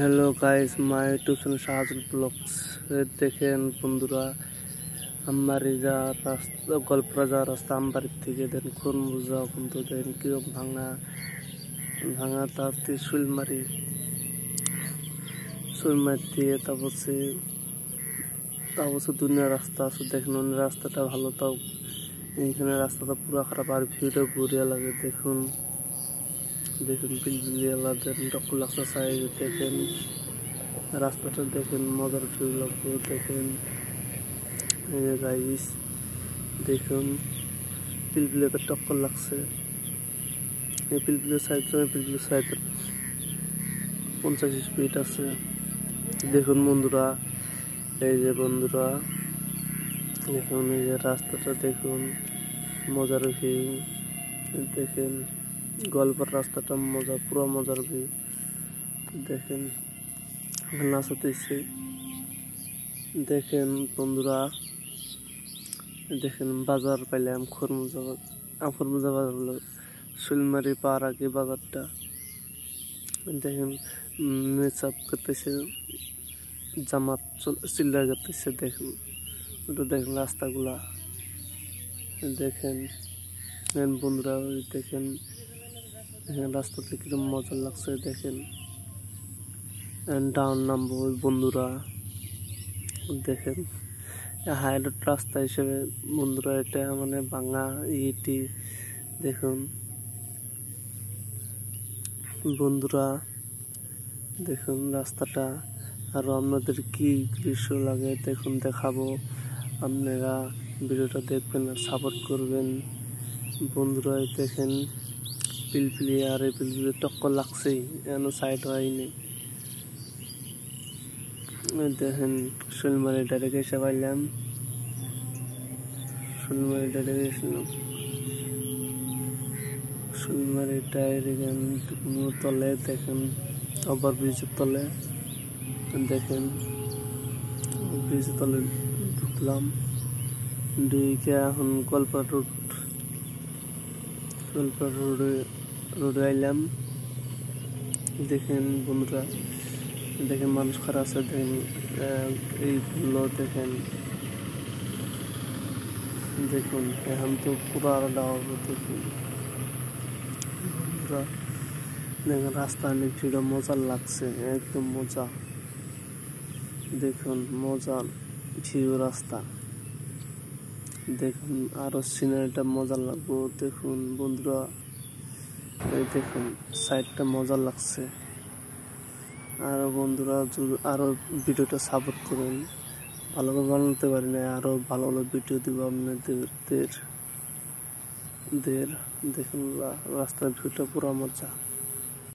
Hello guys, my YouTube channel Shahjahan vlogs. দেখেন বন্ধুরা, আমবাড়ি যাওয়ার রাস্তা, গল্পরা যাওয়ার রাস্তা আমবাড়ির থেকে দেন খরমুজা পর্যন্ত দেন কিরকম ভাঙা ভাঙা, তাতে শুলমারি দিয়ে তারপর দুনিয়ার রাস্তা আছে। দেখেন অন্য রাস্তাটা ভালো, তাও এইখানে রাস্তাটা পুরো খারাপ, আর ভিউটা ঘুরিয়া লাগে। দেখুন বিলবিলিয়ালা দেন টক্কর লাগছে সাইড। দেখেন রাস্তাটা, দেখেন মজার ভিউ লাগবে। দেখেন গাইস, দেখুন পিলপিলিতে টক্কর লাগছে। এই পিলপিলের সাইড 50 স্পিড আছে। দেখুন বন্ধুরা, এই যে বন্ধুরা দেখুন এই যে রাস্তাটা, দেখুন মজার ভিউ। দেখেন গল্পের রাস্তাটা মজা, পুরো মজার ভিউ। দেখেন নাচাতেছে। দেখেন বন্ধুরা, দেখেন বাজার পাইলাম খরমুজা বাজার হলো শুলমারি পার আগে বাজারটা। দেখেন মেকআপ করতেছে, জামাত চিল্লা করতেছে। দেখুন ওটা, দেখেন রাস্তাগুলা। দেখেন বন্ধুরা, দেখেন রাস্তাতে কিরকম মজা লাগছে। দেখেন ডাউন নামবো বন্ধুরা। দেখেন হাইরোড রাস্তা হিসেবে বন্ধুরা এটা মানে ভাঙা ইটি। দেখুন বন্ধুরা, দেখুন রাস্তাটা। আরো আপনাদের কি দৃশ্য লাগে দেখুন, দেখাবো। আপনারা ভিডিওটা দেখবেন আর সাপোর্ট করবেন বন্ধুরা। দেখেন পিলপিলি, আর এই পিলপিলি টক্কর লাগছেই, এন সাইড হয়নি। দেখেন শুলমারি ডাইরেক্ট এসে পাইলাম, শুলমারি ডাইরেক্ট তলে। দেখেন ওভার ব্রিজের তলে। দেখেন ব্রিজের তলে ঢুকলাম, ঢুকে এখন গোয়ালপাড়া রোডে আইলাম। দেখেন বন্ধুরা, দেখেন মানুষ খারাপ আছে। দেখেন এইগুলো দেখেন, দেখুন এখন তো পুরো আলাদা হবে। দেখুন বন্ধুরা, দেখেন রাস্তা অনেক ভিড়, মজার লাগছে, একদম মজা। দেখুন মজার ভিউ রাস্তা। দেখুন আরো সিনারিটা মজার লাগবে। দেখুন বন্ধুরা, এই দেখুন সাইডটা মজার লাগছে। আরো বন্ধুরা আরো ভিডিওটা সাপোর্ট করুন। ভালোভাবে বানাতে পারি না, আরো ভালো ভালো ভিডিও দিব আপনাদের। দেখুন রাস্তার ভিউটা পুরো মজা।